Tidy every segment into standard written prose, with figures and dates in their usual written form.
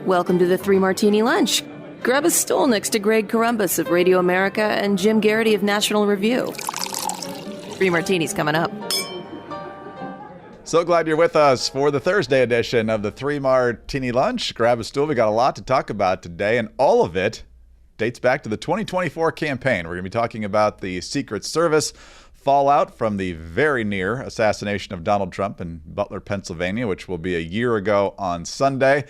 Welcome to the Three Martini Lunch. Grab a stool next to Greg Columbus of Radio America and Jim Garrity of National Review. Three Martinis coming up. So glad you're with us for the Thursday edition of the Three Martini Lunch. Grab a stool. We got a lot to talk about today, and all of it dates back to the 2024 campaign. We're going to be talking about the Secret Service fallout from the very near assassination of Donald Trump in Butler, Pennsylvania, which will be a year ago on Sunday.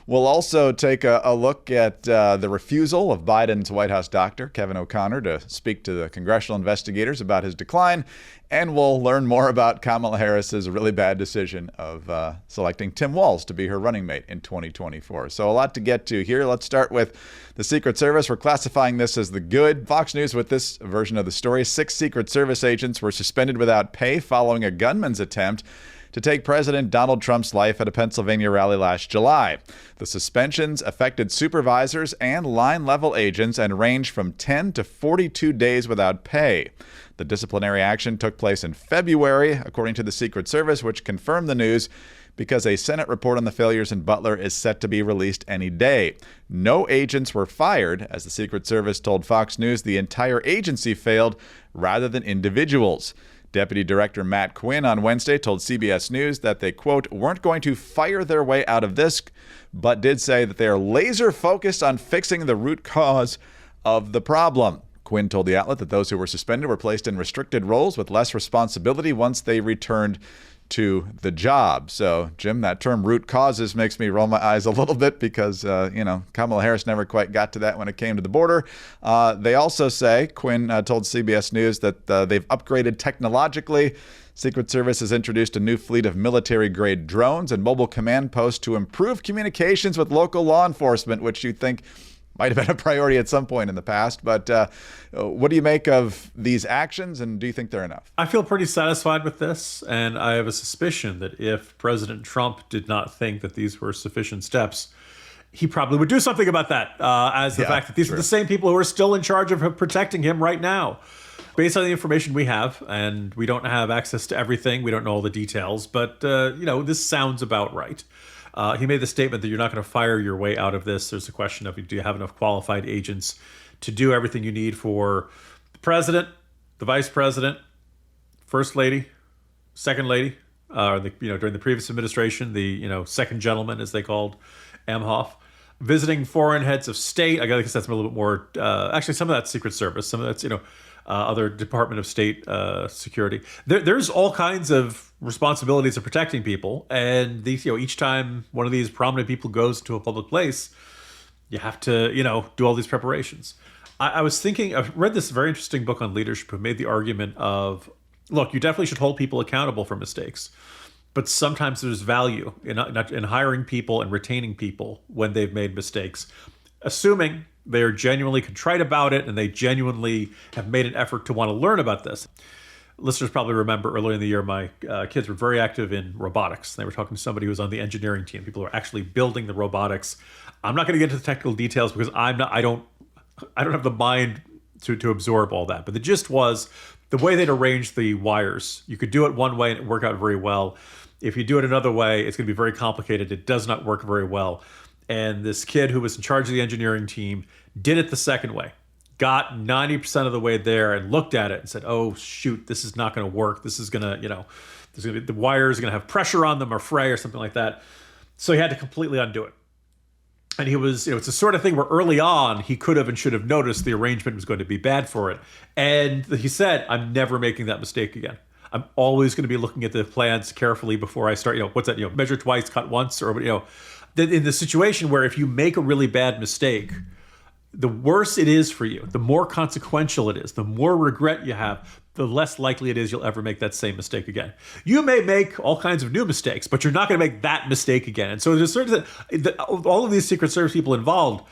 We'll also take a look at the refusal of Biden's White House doctor, Kevin O'Connor, to speak to the congressional investigators about his decline. And we'll learn more about Kamala Harris's really bad decision of selecting Tim Walz to be her running mate in 2024. So a lot to get to here. Let's start with the Secret Service. We're classifying this as the good. Fox News with this version of the story. 6 Secret Service agents were suspended without pay following a gunman's attempt to take President Donald Trump's life at a Pennsylvania rally last July. The suspensions affected supervisors and line-level agents and ranged from 10 to 42 days without pay. The disciplinary action took place in February, according to the Secret Service, which confirmed the news because a Senate report on the failures in Butler is set to be released any day. No agents were fired, as the Secret Service told Fox News the entire agency failed rather than individuals. Deputy Director Matt Quinn on Wednesday told CBS News that they, quote, weren't going to fire their way out of this, but did say that they are laser focused on fixing the root cause of the problem. Quinn told the outlet that those who were suspended were placed in restricted roles with less responsibility once they returned to the job. So, Jim, that term root causes makes me roll my eyes a little bit because, Kamala Harris never quite got to that when it came to the border. They also say, Quinn told CBS News, that they've upgraded technologically. Secret Service has introduced a new fleet of military-grade drones and mobile command posts to improve communications with local law enforcement, which you think might have been a priority at some point in the past. But what do you make of these actions, and do you think they're enough? I feel pretty satisfied with this, and I have a suspicion that if President Trump did not think that these were sufficient steps, he probably would do something about that, as the fact that these are the same people who are still in charge of protecting him right now. Based on the information we have, and we don't have access to everything, we don't know all the details, but, this sounds about right. He made the statement that you're not going to fire your way out of this. There's a question of, do you have enough qualified agents to do everything you need for the president, the vice president, first lady, second lady, during the previous administration, the, second gentleman, as they called Emhoff, visiting foreign heads of state. I guess that's a little bit more, actually, some of that's Secret Service, some of that's, other Department of State security. There's all kinds of responsibilities of protecting people, and these, each time one of these prominent people goes to a public place, you have to, do all these preparations. I was thinking, I've read this very interesting book on leadership who made the argument of, look, you definitely should hold people accountable for mistakes, but sometimes there's value in hiring people and retaining people when they've made mistakes, assuming they are genuinely contrite about it and they genuinely have made an effort to want to learn about this. Listeners probably remember earlier in the year, my kids were very active in robotics. They were talking to somebody who was on the engineering team. People who are actually building the robotics. I'm not going to get into the technical details because I don't have the mind to absorb all that. But the gist was the way they'd arranged the wires. You could do it one way and it worked out very well. If you do it another way, it's going to be very complicated. It does not work very well. And this kid who was in charge of the engineering team did it the second way, got 90% of the way there and looked at it and said, oh, shoot, this is not going to work. This is going to, the wires are going to have pressure on them or fray or something like that. So he had to completely undo it. And he was, it's the sort of thing where early on he could have and should have noticed the arrangement was going to be bad for it. And he said, I'm never making that mistake again. I'm always going to be looking at the plans carefully before I start, what's that, measure twice, cut once, or, in the situation where if you make a really bad mistake, the worse it is for you, the more consequential it is, the more regret you have, the less likely it is you'll ever make that same mistake again. You may make all kinds of new mistakes, but you're not going to make that mistake again. And so there's certain all of these Secret Service people involved,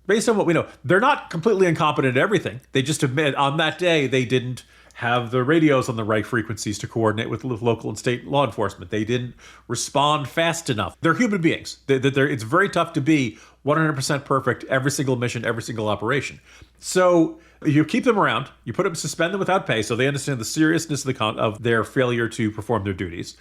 based on what we know, they're not completely incompetent at everything. They just admit on that day they didn't have the radios on the right frequencies to coordinate with local and state law enforcement. They didn't respond fast enough. They're human beings. It's very tough to be 100% perfect every single mission, every single operation. So you keep them around, suspend them without pay so they understand the seriousness of their failure to perform their duties.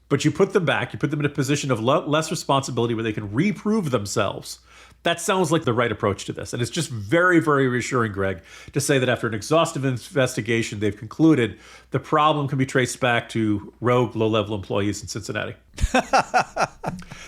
but you put them back, you put them in a position of less responsibility where they can reprove themselves. That sounds like the right approach to this. And it's just very, very reassuring, Greg, to say that after an exhaustive investigation, they've concluded the problem can be traced back to rogue, low-level employees in Cincinnati.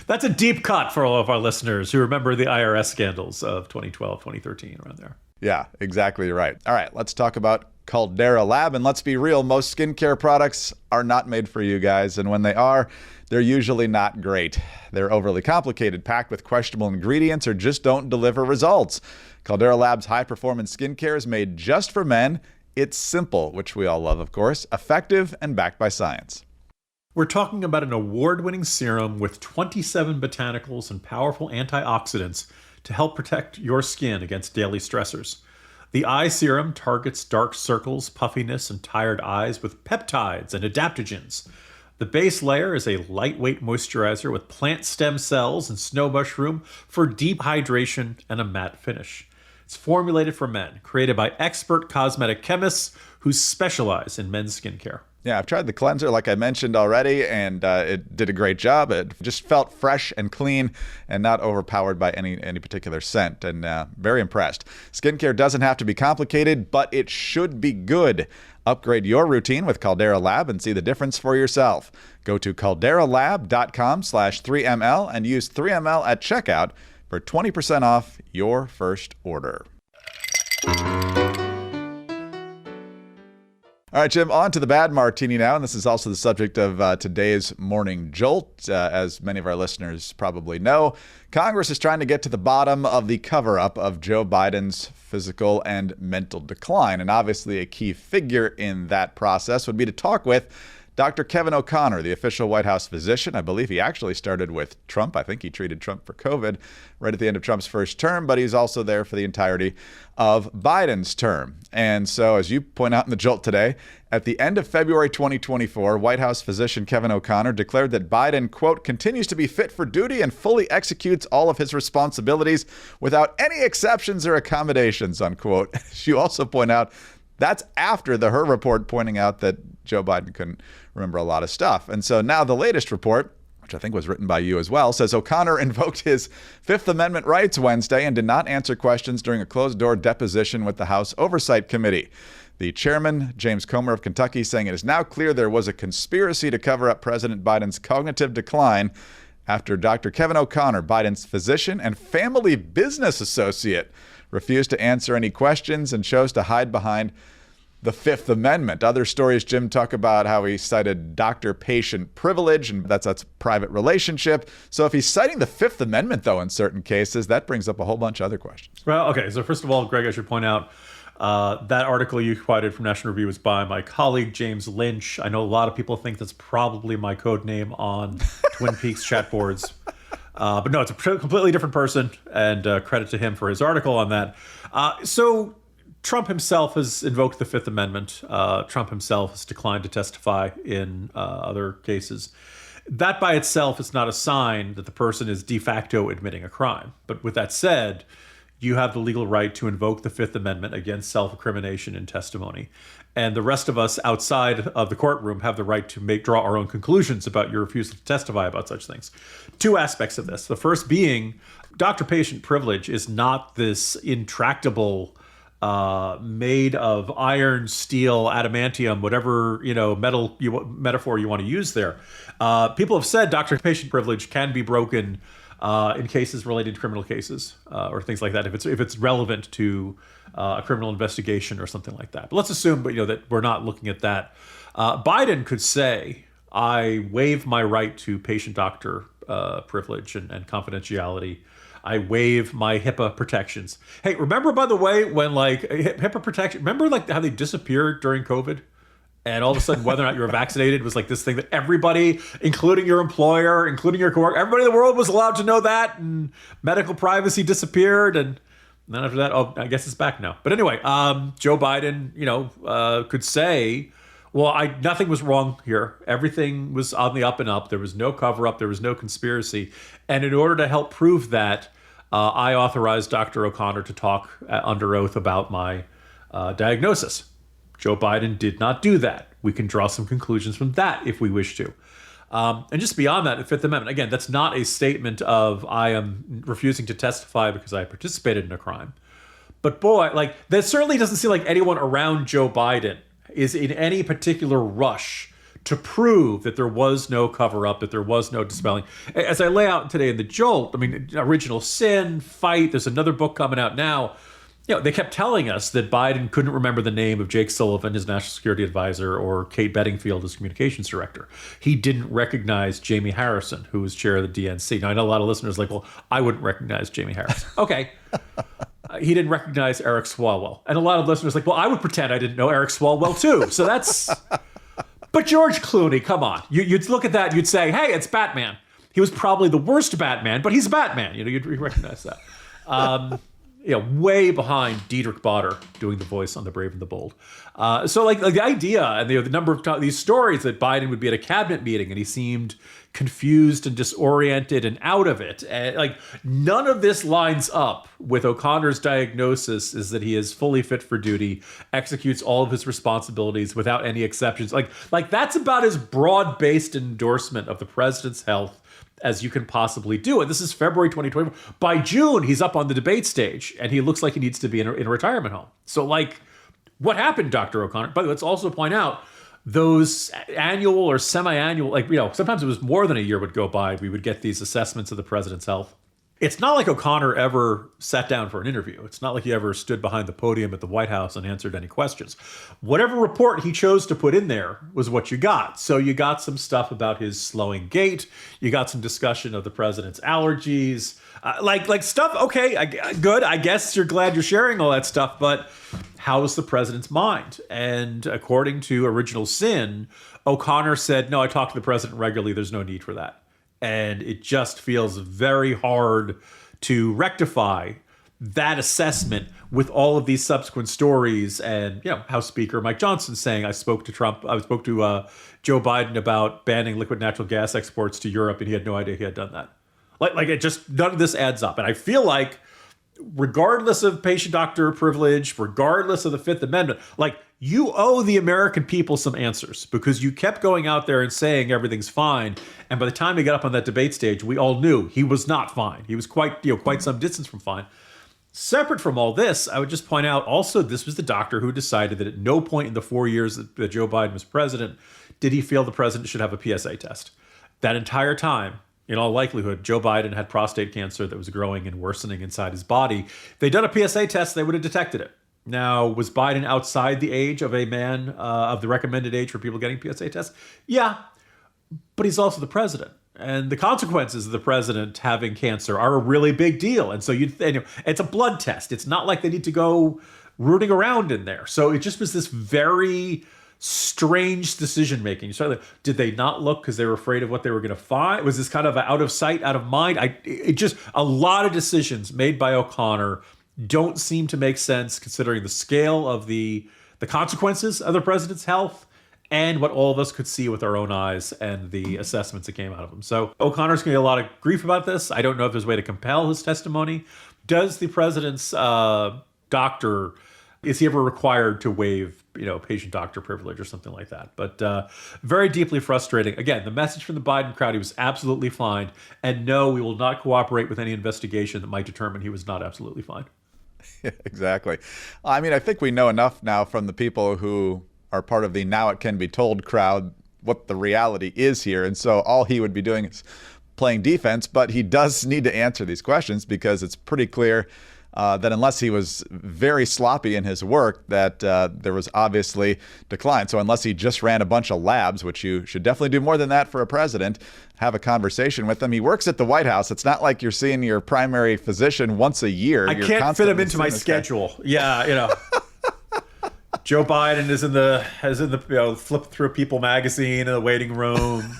That's a deep cut for all of our listeners who remember the IRS scandals of 2012, 2013, around there. Yeah, exactly right. All right, let's talk about Caldera Lab. And let's be real, most skincare products are not made for you guys. And when they are, they're usually not great. They're overly complicated, packed with questionable ingredients, or just don't deliver results. Caldera Lab's high-performance skincare is made just for men. It's simple, which we all love, of course, effective, and backed by science. We're talking about an award-winning serum with 27 botanicals and powerful antioxidants to help protect your skin against daily stressors. The eye serum targets dark circles, puffiness, and tired eyes with peptides and adaptogens. The base layer is a lightweight moisturizer with plant stem cells and snow mushroom for deep hydration and a matte finish. It's formulated for men, created by expert cosmetic chemists who specialize in men's skincare. Yeah, I've tried the cleanser, like I mentioned already, and it did a great job. It just felt fresh and clean and not overpowered by any particular scent, and very impressed. Skincare doesn't have to be complicated, but it should be good. Upgrade your routine with Caldera Lab and see the difference for yourself. Go to calderalab.com/3ml and use 3ml at checkout for 20% off your first order. All right, Jim, on to the bad martini now, and this is also the subject of today's Morning Jolt. As many of our listeners probably know, Congress is trying to get to the bottom of the cover-up of Joe Biden's physical and mental decline, and obviously a key figure in that process would be to talk with Dr. Kevin O'Connor, the official White House physician. I believe he actually started with Trump. I think he treated Trump for COVID right at the end of Trump's first term, but he's also there for the entirety of Biden's term. And so, as you point out in the Jolt today, at the end of February 2024, White House physician Kevin O'Connor declared that Biden, quote, continues to be fit for duty and fully executes all of his responsibilities without any exceptions or accommodations, unquote. You also point out that's after the Her report pointing out that Joe Biden couldn't remember a lot of stuff. And so now the latest report, which I think was written by you as well, says O'Connor invoked his Fifth Amendment rights Wednesday and did not answer questions during a closed-door deposition with the House Oversight Committee. The chairman, James Comer of Kentucky, saying it is now clear there was a conspiracy to cover up President Biden's cognitive decline after Dr. Kevin O'Connor, Biden's physician and family business associate, refused to answer any questions and chose to hide behind the Fifth Amendment. Other stories, Jim, talk about how he cited doctor-patient privilege, and that's private relationship. So if he's citing the Fifth Amendment, though, in certain cases, that brings up a whole bunch of other questions. Well, okay. So first of all, Greg, I should point out that article you quoted from National Review was by my colleague, James Lynch. I know a lot of people think that's probably my code name on Twin Peaks chat boards. But no, it's a completely different person, and credit to him for his article on that. So Trump himself has invoked the Fifth Amendment. Trump himself has declined to testify in other cases. That by itself is not a sign that the person is de facto admitting a crime. But with that said, you have the legal right to invoke the Fifth Amendment against self-incrimination in testimony. And the rest of us outside of the courtroom have the right to draw our own conclusions about your refusal to testify about such things. Two aspects of this. The first being, doctor-patient privilege is not this intractable made of iron, steel, adamantium, whatever metaphor you want to use there. People have said doctor-patient privilege can be broken in cases related to criminal cases or things like that, if it's relevant to a criminal investigation or something like that. But let's assume, that we're not looking at that. Biden could say, "I waive my right to patient-doctor privilege and confidentiality. I waive my HIPAA protections." Hey, remember, by the way, when HIPAA protection, remember how they disappeared during COVID? And all of a sudden, whether or not you were vaccinated was this thing that everybody, including your employer, including your coworker, everybody in the world was allowed to know that, and medical privacy disappeared. And then after that, I guess it's back now. But anyway, Joe Biden, could say, well, nothing was wrong here. Everything was on the up and up. There was no cover-up. There was no conspiracy. And in order to help prove that, I authorized Dr. O'Connor to talk under oath about my diagnosis. Joe Biden did not do that. We can draw some conclusions from that if we wish to. And just beyond that, the Fifth Amendment, again, that's not a statement of I am refusing to testify because I participated in a crime. But boy, like, that certainly doesn't seem like anyone around Joe Biden is in any particular rush to prove that there was no cover-up, that there was no dispelling. As I lay out today in The Jolt, I mean, Original Sin, Fight, there's another book coming out now. They kept telling us that Biden couldn't remember the name of Jake Sullivan, his national security advisor, or Kate Bedingfield, his communications director. He didn't recognize Jamie Harrison, who was chair of the DNC. Now, I know a lot of listeners are like, well, I wouldn't recognize Jamie Harrison. Okay. He didn't recognize Eric Swalwell. And a lot of listeners are like, well, I would pretend I didn't know Eric Swalwell, too. So that's... But George Clooney, come on. You'd look at that and you'd say, hey, it's Batman. He was probably the worst Batman, but he's Batman. You'd recognize that. Way behind Diedrich Bader doing the voice on The Brave and the Bold. So the idea and the number of these stories that Biden would be at a cabinet meeting and he seemed confused and disoriented and out of it. And none of this lines up with O'Connor's diagnosis is that he is fully fit for duty, executes all of his responsibilities without any exceptions. Like that's about as broad-based endorsement of the president's health as you can possibly do. And this is February 2020. By June, he's up on the debate stage and he looks like he needs to be in a retirement home. So what happened, Dr. O'Connor? But let's also point out those annual or semi-annual, sometimes it was more than a year would go by. We would get these assessments of the president's health. It's not like O'Connor ever sat down for an interview. It's not like he ever stood behind the podium at the White House and answered any questions. Whatever report he chose to put in there was what you got. So you got some stuff about his slowing gait. You got some discussion of the president's allergies. Stuff, okay, good. I guess you're glad you're sharing all that stuff, but how's the president's mind? And according to Original Sin, O'Connor said, no, I talk to the president regularly. There's no need for that. And it just feels very hard to rectify that assessment with all of these subsequent stories. And, House Speaker Mike Johnson saying, I spoke to Joe Biden about banning liquid natural gas exports to Europe, and he had no idea he had done that. It just, none of this adds up. And I feel like, regardless of patient-doctor privilege, regardless of the Fifth Amendment, you owe the American people some answers because you kept going out there and saying everything's fine. And by the time he got up on that debate stage, we all knew he was not fine. He was quite some distance from fine. Separate from all this, I would just point out also this was the doctor who decided that at no point in the 4 years that Joe Biden was president did he feel the president should have a PSA test. That entire time, in all likelihood, Joe Biden had prostate cancer that was growing and worsening inside his body. If they'd done a PSA test, they would have detected it. Now, was Biden outside the age of a man, of the recommended age for people getting PSA tests? Yeah, but he's also the president. And the consequences of the president having cancer are a really big deal. And so it's a blood test. It's not like they need to go rooting around in there. So it just was this very strange decision-making. So did they not look because they were afraid of what they were going to find? Was this kind of out of sight, out of mind? A lot of decisions made by O'Connor don't seem to make sense considering the scale of the consequences of the president's health and what all of us could see with our own eyes and the assessments that came out of them. So O'Connor's going to get a lot of grief about this. I don't know if there's a way to compel his testimony. Does the president's doctor, is he ever required to waive, patient-doctor privilege or something like that? But very deeply frustrating. Again, the message from the Biden crowd, he was absolutely fine. And no, we will not cooperate with any investigation that might determine he was not absolutely fine. Yeah, exactly. I mean, I think we know enough now from the people who are part of the now it can be told crowd what the reality is here. And so all he would be doing is playing defense, but he does need to answer these questions because it's pretty clear that unless he was very sloppy in his work, that there was obviously decline. So unless he just ran a bunch of labs, which you should definitely do more than that for a president, have a conversation with him. He works at the White House. It's not like you're seeing your primary physician once a year. I can't fit him into my schedule. Yeah, Joe Biden is in the flip through People magazine in the waiting room.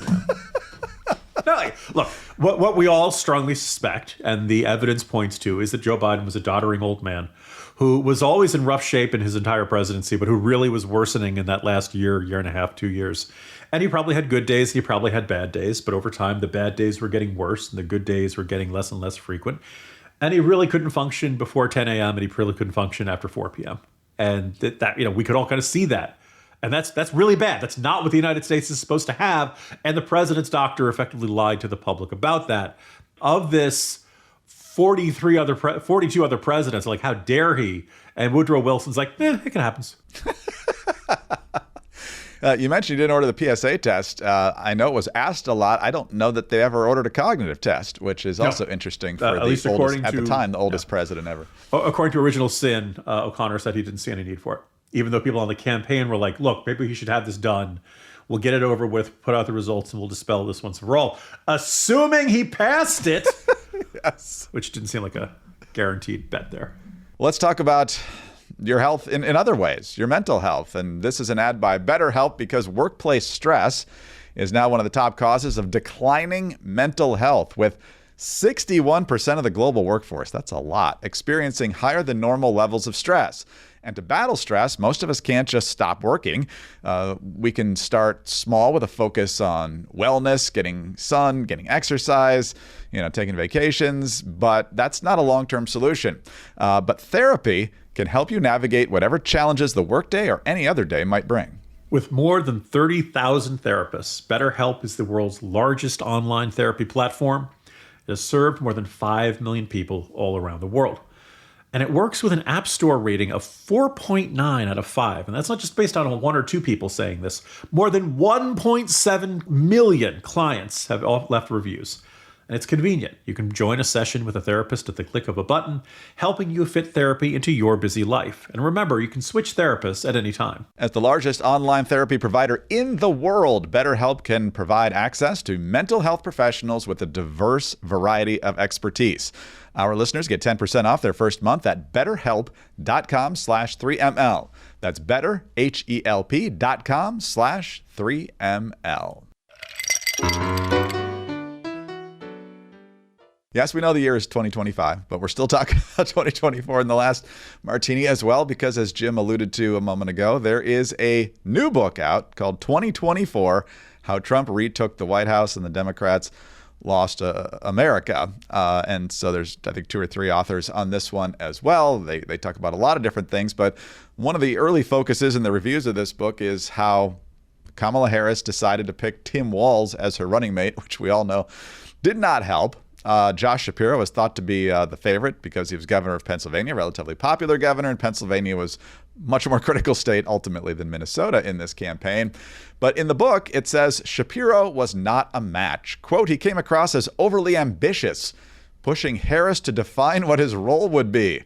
No, look, what we all strongly suspect, and the evidence points to, is that Joe Biden was a doddering old man who was always in rough shape in his entire presidency, but who really was worsening in that last year and a half, 2 years. And he probably had good days, he probably had bad days, but over time the bad days were getting worse and the good days were getting less and less frequent. And he really couldn't function before 10 a.m. and he really couldn't function after 4 p.m. And that we could all kind of see that And that's really bad. That's not what the United States is supposed to have. And the president's doctor effectively lied to the public about that. Of this 42 other presidents, like, how dare he? And Woodrow Wilson's like, it can happen. You mentioned you didn't order the PSA test. I know it was asked a lot. I don't know that they ever ordered a cognitive test, which is also interesting for at least the oldest president ever. According to Original Sin, O'Connor said he didn't see any need for it, even though people on the campaign were like, look, maybe he should have this done. We'll get it over with, put out the results, and we'll dispel this once for all. Assuming he passed it. Yes. Which didn't seem like a guaranteed bet there. Let's talk about your health in other ways, your mental health. And this is an ad by BetterHelp, because workplace stress is now one of the top causes of declining mental health, with 61% of the global workforce, that's a lot, experiencing higher than normal levels of stress. And to battle stress, most of us can't just stop working. We can start small with a focus on wellness, getting sun, getting exercise, taking vacations, but that's not a long-term solution. But therapy can help you navigate whatever challenges the workday or any other day might bring. With more than 30,000 therapists, BetterHelp is the world's largest online therapy platform. It has served more than 5 million people all around the world. And it works with an App Store rating of 4.9 out of 5. And that's not just based on one or two people saying this. More than 1.7 million clients have all left reviews. And it's convenient. You can join a session with a therapist at the click of a button, helping you fit therapy into your busy life. And remember, you can switch therapists at any time. As the largest online therapy provider in the world, BetterHelp can provide access to mental health professionals with a diverse variety of expertise. Our listeners get 10% off their first month at betterhelp.com/3ml. That's betterhelp.com/3ml. Yes, we know the year is 2025, but we're still talking about 2024 in the last martini as well, because as Jim alluded to a moment ago, there is a new book out called 2024, How Trump Retook the White House and the Democrats Lost America. And so there's, I think, 2 or 3 authors on this one as well. They talk about a lot of different things, but one of the early focuses in the reviews of this book is how Kamala Harris decided to pick Tim Walz as her running mate, which we all know did not help. Josh Shapiro was thought to be the favorite because he was governor of Pennsylvania, relatively popular governor, and Pennsylvania was much more critical state ultimately than Minnesota in this campaign. But in the book, it says Shapiro was not a match. Quote, he came across as overly ambitious, pushing Harris to define what his role would be. It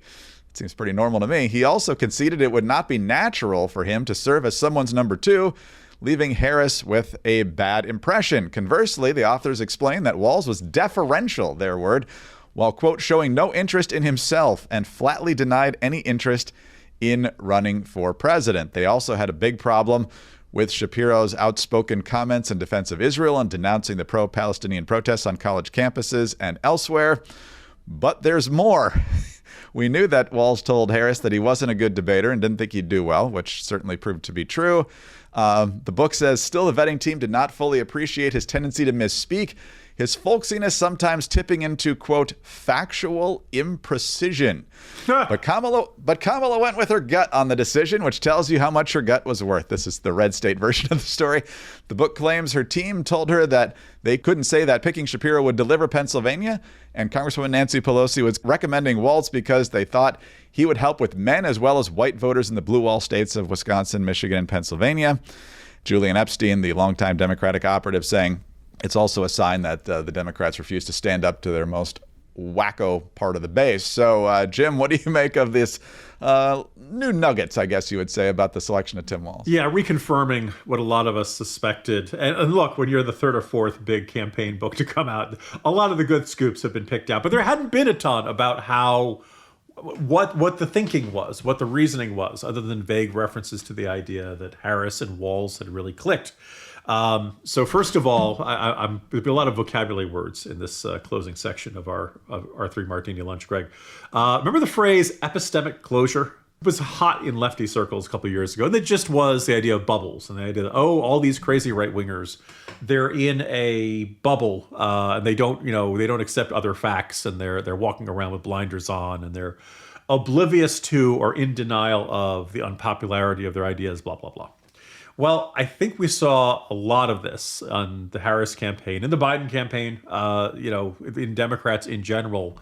seems pretty normal to me. He also conceded it would not be natural for him to serve as someone's number 2, leaving Harris with a bad impression. Conversely, the authors explain that Walz was deferential, their word, while, quote, showing no interest in himself and flatly denied any interest in running for president. They also had a big problem with Shapiro's outspoken comments in defense of Israel and denouncing the pro-Palestinian protests on college campuses and elsewhere. But there's more. We knew that Walz told Harris that he wasn't a good debater and didn't think he'd do well, which certainly proved to be true. The book says, still, the vetting team did not fully appreciate his tendency to misspeak, his folksiness sometimes tipping into, quote, factual imprecision. But Kamala went with her gut on the decision, which tells you how much her gut was worth. This is the red state version of the story. The book claims her team told her that they couldn't say that picking Shapiro would deliver Pennsylvania, and Congresswoman Nancy Pelosi was recommending Walz because they thought he would help with men as well as white voters in the blue wall states of Wisconsin, Michigan, and Pennsylvania. Julian Epstein, the longtime Democratic operative, saying it's also a sign that the Democrats refuse to stand up to their most wacko part of the base. So, Jim, what do you make of this new nuggets, I guess you would say, about the selection of Tim Walz? Yeah, reconfirming what a lot of us suspected. And look, when you're the 3rd or 4th big campaign book to come out, a lot of the good scoops have been picked out. But there hadn't been a ton about what the thinking was, what the reasoning was, other than vague references to the idea that Harris and Walz had really clicked. So first of all, there'll be a lot of vocabulary words in this closing section of our 3 Martini Lunch, Greg. Remember the phrase epistemic closure? It was hot in lefty circles a couple of years ago. And it just was the idea of bubbles and the idea that, all these crazy right-wingers, they're in a bubble and they don't accept other facts, and they're walking around with blinders on, and they're oblivious to or in denial of the unpopularity of their ideas, blah, blah, blah. Well, I think we saw a lot of this on the Harris campaign and the Biden campaign, in Democrats in general,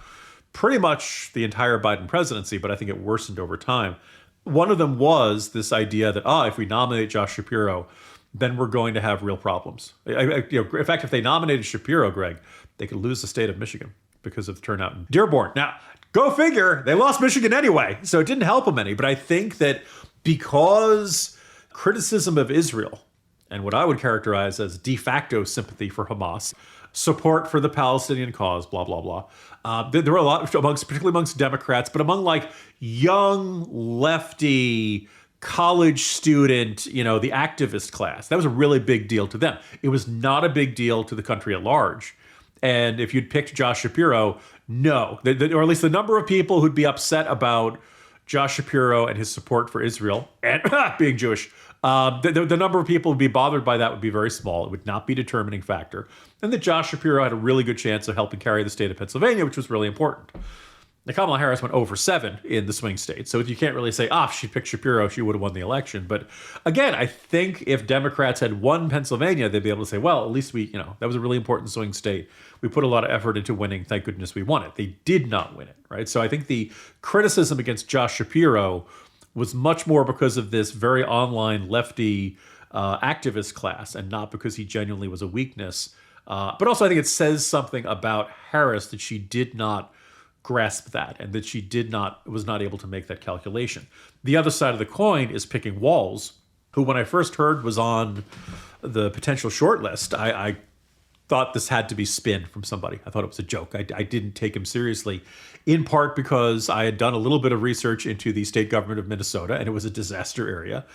pretty much the entire Biden presidency, but I think it worsened over time. One of them was this idea that, if we nominate Josh Shapiro, then we're going to have real problems. In fact, if they nominated Shapiro, Greg, they could lose the state of Michigan because of the turnout in Dearborn. Now, go figure, they lost Michigan anyway, so it didn't help them any. But I think that because criticism of Israel and what I would characterize as de facto sympathy for Hamas, support for the Palestinian cause, blah, blah, blah. There were a lot, particularly amongst Democrats, but among like young, lefty, college student, the activist class. That was a really big deal to them. It was not a big deal to the country at large. And if you'd picked Josh Shapiro, no, or at least the number of people who'd be upset about Josh Shapiro and his support for Israel and being Jewish, the number of people who'd be bothered by that would be very small. It would not be a determining factor. And that Josh Shapiro had a really good chance of helping carry the state of Pennsylvania, which was really important. Now, Kamala Harris went over 7 in the swing states. So you can't really say, if she picked Shapiro, she would have won the election. But again, I think if Democrats had won Pennsylvania, they'd be able to say, well, at least that was a really important swing state. We put a lot of effort into winning. Thank goodness we won it. They did not win it, right? So I think the criticism against Josh Shapiro was much more because of this very online lefty activist class and not because he genuinely was a weakness. But also I think it says something about Harris that she did not grasp that and that she was not able to make that calculation. The other side of the coin is picking Walz, who when I first heard was on the potential short list, I thought this had to be spin from somebody. I thought it was a joke. I didn't take him seriously, in part because I had done a little bit of research into the state government of Minnesota, and it was a disaster area.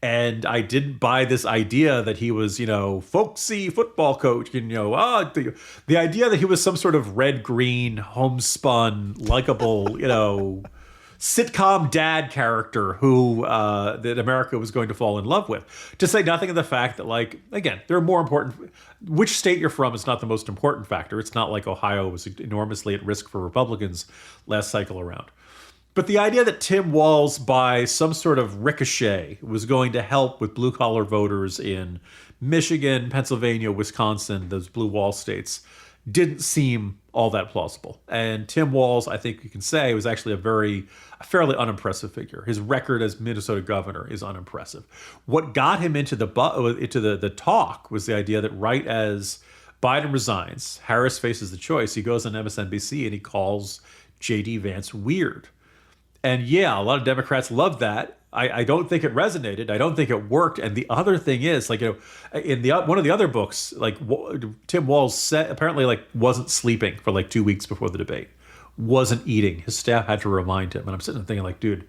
And I didn't buy this idea that he was, folksy football coach, the idea that he was some sort of red-green, homespun, likable, sitcom dad character who that America was going to fall in love with. To say nothing of the fact that, again, there are more important. Which state you're from is not the most important factor. It's not like Ohio was enormously at risk for Republicans last cycle around. But the idea that Tim Walz, by some sort of ricochet, was going to help with blue-collar voters in Michigan, Pennsylvania, Wisconsin, those blue wall states, didn't seem all that plausible. And Tim Walz, I think you can say, was actually a fairly unimpressive figure. His record as Minnesota governor is unimpressive. What got him into the talk was the idea that right as Biden resigns, Harris faces the choice. He goes on MSNBC and he calls J.D. Vance weird. And yeah, a lot of Democrats loved that. I don't think it resonated. I don't think it worked. And the other thing is, in one of the other books, Tim Walz apparently wasn't sleeping for 2 weeks before the debate, wasn't eating. His staff had to remind him. And I'm sitting there thinking, dude,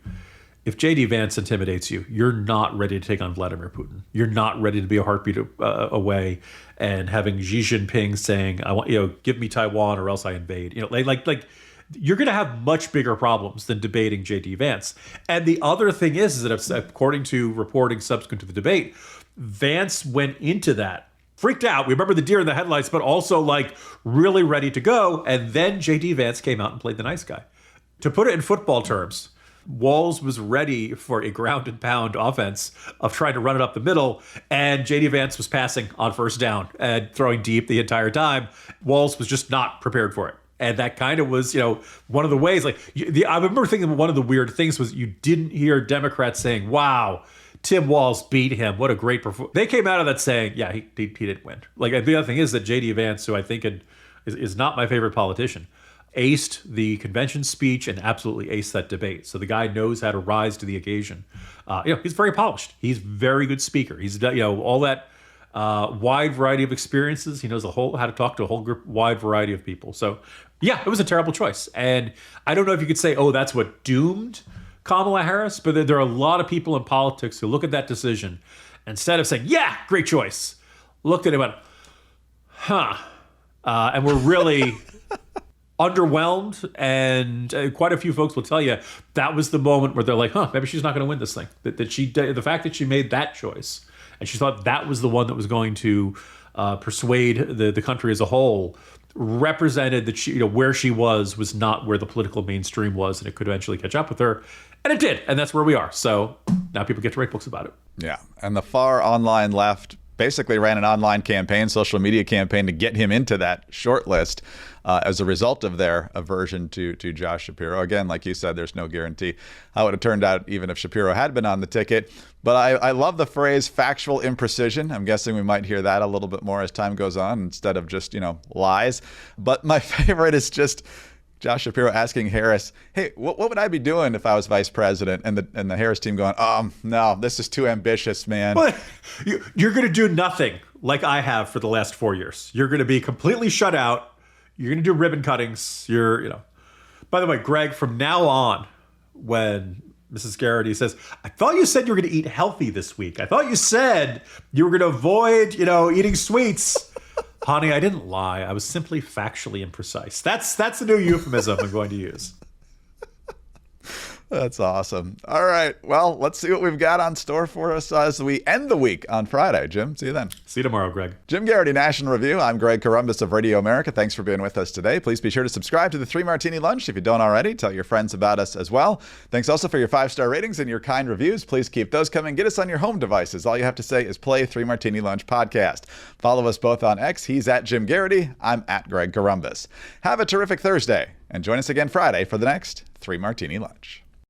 if J.D. Vance intimidates you, you're not ready to take on Vladimir Putin. You're not ready to be a heartbeat away and having Xi Jinping saying, "I want give me Taiwan or else I invade." You're going to have much bigger problems than debating J.D. Vance. And the other thing is that according to reporting subsequent to the debate, Vance went into that, freaked out. We remember the deer in the headlights, but also really ready to go. And then J.D. Vance came out and played the nice guy. To put it in football terms, Walz was ready for a ground and pound offense of trying to run it up the middle, and J.D. Vance was passing on first down and throwing deep the entire time. Walz was just not prepared for it. And that kind of was, one of the ways. I remember thinking one of the weird things was you didn't hear Democrats saying, "Wow, Tim Walz beat him. What a great performance." They came out of that saying, "Yeah, he didn't win." The other thing is that J.D. Vance, who I think is not my favorite politician, aced the convention speech and absolutely aced that debate. So the guy knows how to rise to the occasion. He's very polished. He's a very good speaker. He's all that. Wide variety of experiences. He knows how to talk to a whole wide variety of people. So, yeah, it was a terrible choice. And I don't know if you could say, that's what doomed Kamala Harris, but there are a lot of people in politics who look at that decision, instead of saying, "Yeah, great choice," looked at it and went, "Huh," and we're really underwhelmed. And quite a few folks will tell you that was the moment where they're like, maybe she's not going to win this thing. The fact that she made that choice, and she thought that was the one that was going to persuade the country as a whole, represented that she, where she was not where the political mainstream was, and it could eventually catch up with her. And it did. And that's where we are. So now people get to write books about it. Yeah. And the far online left basically ran an online campaign, social media campaign, to get him into that short list as a result of their aversion to Josh Shapiro. Again, like you said, there's no guarantee how it would have turned out even if Shapiro had been on the ticket. But I love the phrase factual imprecision. I'm guessing we might hear that a little bit more as time goes on instead of just, lies. But my favorite is just Josh Shapiro asking Harris, hey, what would I be doing if I was vice president? And the Harris team going, no, this is too ambitious, man. But you're going to do nothing like I have for the last 4 years. You're going to be completely shut out. You're going to do ribbon cuttings. By the way, Greg, from now on, when Mrs. Garrity says, I thought you said you were going to eat healthy this week. I thought you said you were going to avoid, eating sweets. Honey, I didn't lie. I was simply factually imprecise. That's the new euphemism I'm going to use. That's awesome. All right. Well, let's see what we've got on store for us as we end the week on Friday. Jim, see you then. See you tomorrow, Greg. Jim Garrity, National Review. I'm Greg Corombos of Radio America. Thanks for being with us today. Please be sure to subscribe to the 3 Martini Lunch if you don't already. Tell your friends about us as well. Thanks also for your 5-star ratings and your kind reviews. Please keep those coming. Get us on your home devices. All you have to say is play 3 Martini Lunch podcast. Follow us both on X. He's at Jim Garrity. I'm at Greg Corombos. Have a terrific Thursday and join us again Friday for the next 3 Martini Lunch.